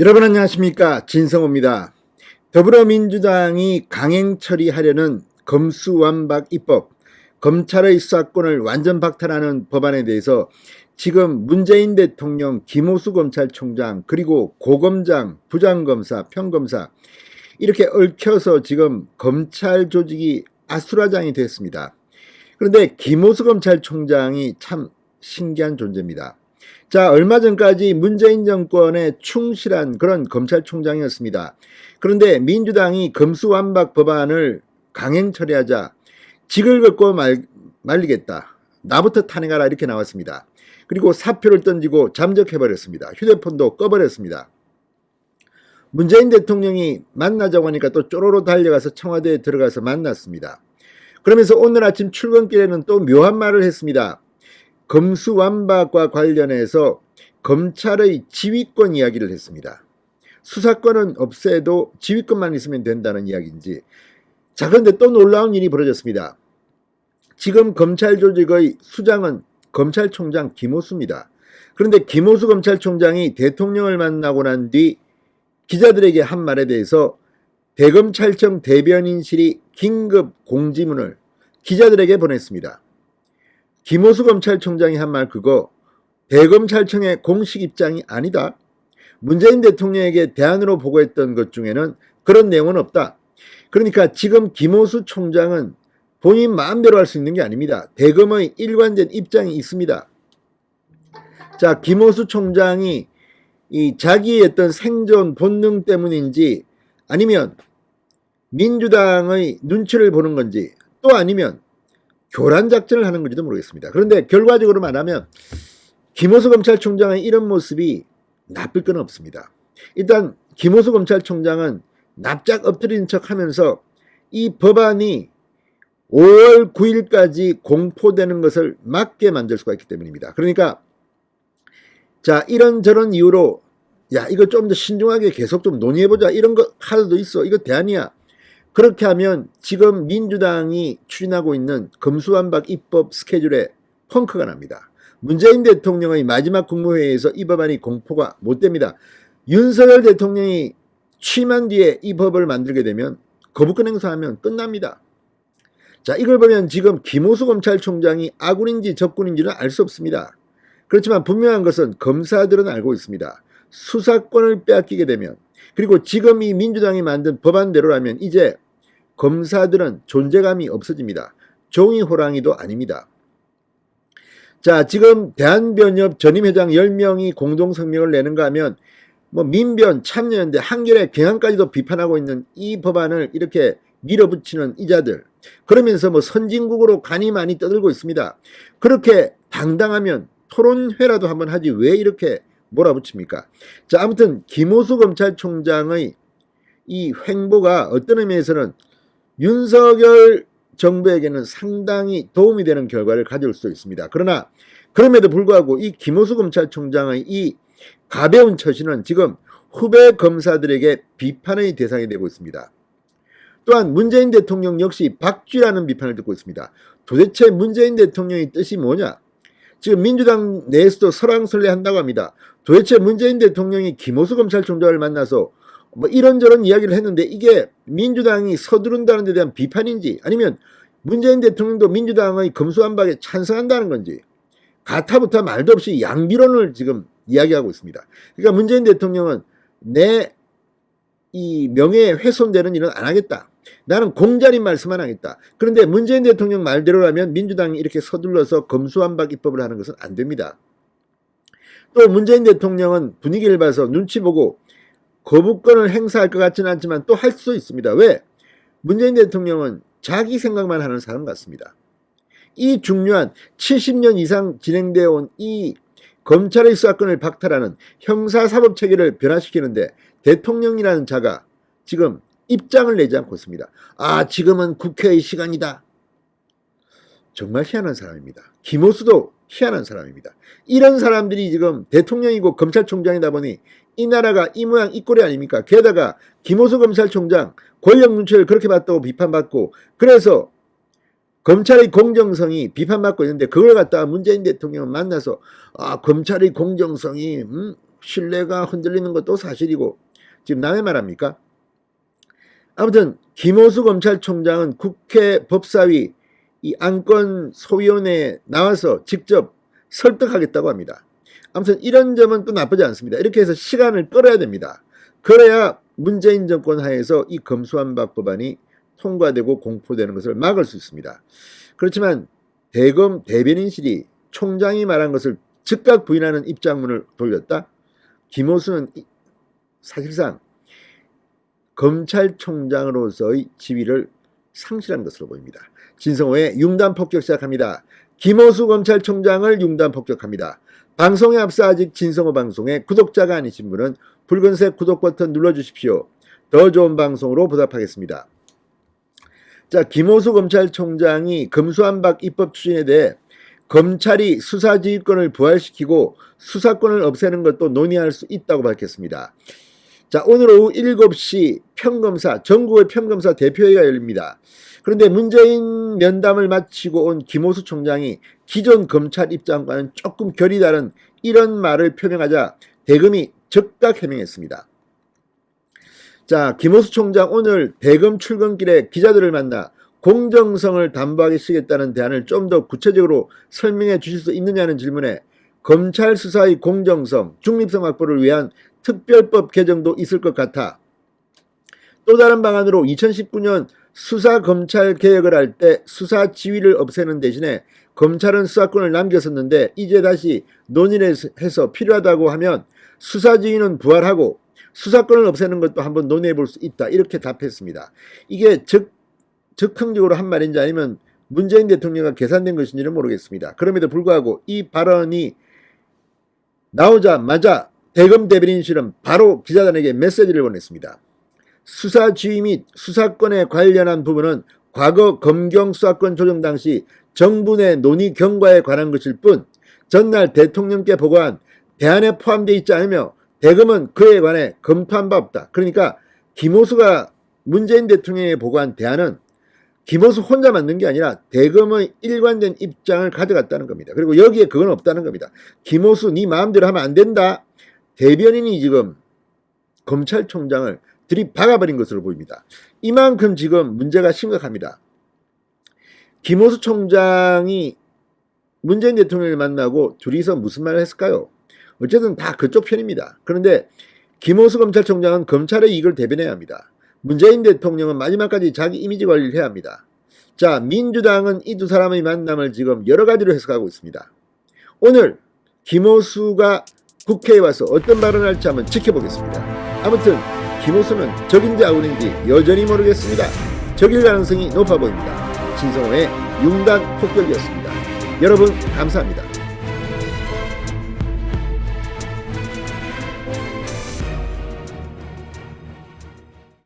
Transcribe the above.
여러분 안녕하십니까, 진성호입니다. 더불어민주당이 강행 처리하려는 검수완박 입법, 검찰의 수사권을 완전 박탈하는 법안에 대해서 지금 문재인 대통령, 김호수 검찰총장, 그리고 고검장, 부장검사, 평검사 이렇게 얽혀서 지금 검찰 조직이 아수라장이 됐습니다. 그런데 김호수 검찰총장이 참 신기한 존재입니다. 자, 얼마 전까지 문재인 정권에 충실한 그런 검찰총장이었습니다. 그런데 민주당이 검수완박 법안을 강행 처리하자 직을 걷고 말리겠다. 나부터 탄핵하라 이렇게 나왔습니다. 그리고 사표를 던지고 잠적해버렸습니다. 휴대폰도 꺼버렸습니다. 문재인 대통령이 만나자고 하니까 또 쪼로로 달려가서 청와대에 들어가서 만났습니다. 그러면서 오늘 아침 출근길에는 또 묘한 말을 했습니다. 검수완박과 관련해서 검찰의 지휘권 이야기를 했습니다. 수사권은 없애도 지휘권만 있으면 된다는 이야기인지. 자, 그런데 또 놀라운 일이 벌어졌습니다. 지금 검찰 조직의 수장은 검찰총장 김호수입니다. 그런데 김호수 검찰총장이 대통령을 만나고 난 뒤 기자들에게 한 말에 대해서 대검찰청 대변인실이 긴급 공지문을 기자들에게 보냈습니다. 김호수 검찰총장이 한 말 그거 대검찰청의 공식 입장이 아니다. 문재인 대통령에게 대안으로 보고했던 것 중에는 그런 내용은 없다. 그러니까 지금 김호수 총장은 본인 마음대로 할 수 있는 게 아닙니다. 대검의 일관된 입장이 있습니다. 자, 김호수 총장이 이 자기의 어떤 생존 본능 때문인지 아니면 민주당의 눈치를 보는 건지 또 아니면 교란 작전을 하는 건지도 모르겠습니다. 그런데 결과적으로 말하면 김호수 검찰총장의 이런 모습이 나쁠 건 없습니다. 일단 김호수 검찰총장은 납작 엎드린 척하면서 이 법안이 5월 9일까지 공포되는 것을 막게 만들 수가 있기 때문입니다. 그러니까 자, 이런저런 이유로 야, 이거 좀 더 신중하게 계속 좀 논의해보자, 이런 거 카드도 있어, 이거 대안이야. 그렇게 하면 지금 민주당이 추진하고 있는 검수완박 입법 스케줄에 펑크가 납니다. 문재인 대통령의 마지막 국무회의에서 이 법안이 공포가 못 됩니다. 윤석열 대통령이 취임한 뒤에 이 법을 만들게 되면 거부권 행사하면 끝납니다. 자, 이걸 보면 지금 김호수 검찰총장이 아군인지 적군인지는 알 수 없습니다. 그렇지만 분명한 것은 검사들은 알고 있습니다. 수사권을 빼앗기게 되면, 그리고 지금 이 민주당이 만든 법안대로라면 이제 검사들은 존재감이 없어집니다. 종이 호랑이도 아닙니다. 자, 지금 대한변협 전임회장 10명이 공동성명을 내는가 하면 뭐 민변, 참여연대, 한겨레, 경향까지도 비판하고 있는 이 법안을 이렇게 밀어붙이는 이자들, 그러면서 뭐 선진국으로 간이 많이 떠들고 있습니다. 그렇게 당당하면 토론회라도 한번 하지 왜 이렇게 몰아붙입니까? 자, 아무튼 김호수 검찰총장의 이 횡보가 어떤 의미에서는 윤석열 정부에게는 상당히 도움이 되는 결과를 가져올 수 있습니다. 그러나 그럼에도 불구하고 이 김호수 검찰총장의 이 가벼운 처신은 지금 후배 검사들에게 비판의 대상이 되고 있습니다. 또한 문재인 대통령 역시 박쥐라는 비판을 듣고 있습니다. 도대체 문재인 대통령의 뜻이 뭐냐? 지금 민주당 내에서도 설왕설래한다고 합니다. 도대체 문재인 대통령이 김호수 검찰총장을 만나서 뭐 이런저런 이야기를 했는데 이게 민주당이 서두른다는 데 대한 비판인지 아니면 문재인 대통령도 민주당의 검수완박에 찬성한다는 건지 가타부타 말도 없이 양비론을 지금 이야기하고 있습니다. 그러니까 문재인 대통령은 내 이 명예에 훼손되는 일은 안 하겠다. 나는 공자린 말씀만 하겠다. 그런데 문재인 대통령 말대로라면 민주당이 이렇게 서둘러서 검수완박 입법을 하는 것은 안 됩니다. 또 문재인 대통령은 분위기를 봐서 눈치 보고 거부권을 행사할 것 같지는 않지만 또 할 수 있습니다. 왜? 문재인 대통령은 자기 생각만 하는 사람 같습니다. 이 중요한 70년 이상 진행되어 온 이 검찰의 수사권을 박탈하는 형사사법체계를 변화시키는데 대통령이라는 자가 지금 입장을 내지 않고 있습니다. 아, 지금은 국회의 시간이다. 정말 희한한 사람입니다. 김호수도 희한한 사람입니다. 이런 사람들이 지금 대통령이고 검찰총장이다 보니 이 나라가 이 모양 이 꼴이 아닙니까? 게다가 김호수 검찰총장 권력 눈치를 그렇게 봤다고 비판받고, 그래서 검찰의 공정성이 비판받고 있는데 그걸 갖다가 문재인 대통령을 만나서 아, 검찰의 공정성이 신뢰가 흔들리는 것도 사실이고 지금 남의 말합니까? 아무튼 김호수 검찰총장은 국회 법사위 이 안건 소위원회에 나와서 직접 설득하겠다고 합니다. 아무튼 이런 점은 또 나쁘지 않습니다. 이렇게 해서 시간을 끌어야 됩니다. 그래야 문재인 정권 하에서 이 검수완박 법안이 통과되고 공포되는 것을 막을 수 있습니다. 그렇지만 대검 대변인실이 총장이 말한 것을 즉각 부인하는 입장문을 돌렸다? 김호수는 사실상 검찰총장으로서의 지위를 상실한 것으로 보입니다. 진성호의 융단 폭격 시작합니다. 김호수 검찰총장을 융단 폭격합니다. 방송에 앞서 아직 진성호 방송의 구독자가 아니신 분은 붉은색 구독 버튼 눌러주십시오. 더 좋은 방송으로 보답하겠습니다. 자, 김호수 검찰총장이 검수완박 입법 추진에 대해 검찰이 수사지휘권을 부활시키고 수사권을 없애는 것도 논의할 수 있다고 밝혔습니다. 자, 오늘 오후 7시 평검사, 전국의 평검사 대표회의가 열립니다. 그런데 문재인 면담을 마치고 온 김호수 총장이 기존 검찰 입장과는 조금 결이 다른 이런 말을 표명하자 대검이 즉각 해명했습니다. 자, 김호수 총장 오늘 대검 출근길에 기자들을 만나 공정성을 담보하시겠다는 대안을 좀 더 구체적으로 설명해 주실 수 있느냐는 질문에 검찰 수사의 공정성, 중립성 확보를 위한 특별법 개정도 있을 것 같아. 또 다른 방안으로 2019년 수사검찰 개혁을 할 때 수사 지휘를 없애는 대신에 검찰은 수사권을 남겼었는데 이제 다시 논의를 해서 필요하다고 하면 수사 지휘는 부활하고 수사권을 없애는 것도 한번 논의해 볼 수 있다. 이렇게 답했습니다. 이게 즉흥적으로 한 말인지 아니면 문재인 대통령과 계산된 것인지는 모르겠습니다. 그럼에도 불구하고 이 발언이 나오자마자 대검 대변인실은 바로 기자단에게 메시지를 보냈습니다. 수사 지휘 및 수사권에 관련한 부분은 과거 검경 수사권 조정 당시 정부 내 논의 경과에 관한 것일 뿐 전날 대통령께 보고한 대안에 포함되어 있지 않으며 대검은 그에 관해 검토한 바 없다. 그러니까 김호수가 문재인 대통령에 보고한 대안은 김호수 혼자 만든 게 아니라 대검의 일관된 입장을 가져갔다는 겁니다. 그리고 여기에 그건 없다는 겁니다. 김호수 네 마음대로 하면 안 된다. 대변인이 지금 검찰총장을 들이박아버린 것으로 보입니다. 이만큼 지금 문제가 심각합니다. 김호수 총장이 문재인 대통령을 만나고 둘이서 무슨 말을 했을까요? 어쨌든 다 그쪽 편입니다. 그런데 김호수 검찰총장은 검찰의 이익을 대변해야 합니다. 문재인 대통령은 마지막까지 자기 이미지 관리를 해야 합니다. 자, 민주당은 이 두 사람의 만남을 지금 여러 가지로 해석하고 있습니다. 오늘 김호수가 국회에 와서 어떤 발언을 할지 한번 지켜보겠습니다. 아무튼 김호수는 적인지 아군인지 여전히 모르겠습니다. 적일 가능성이 높아 보입니다. 진성호의 융단 폭격이었습니다. 여러분 감사합니다.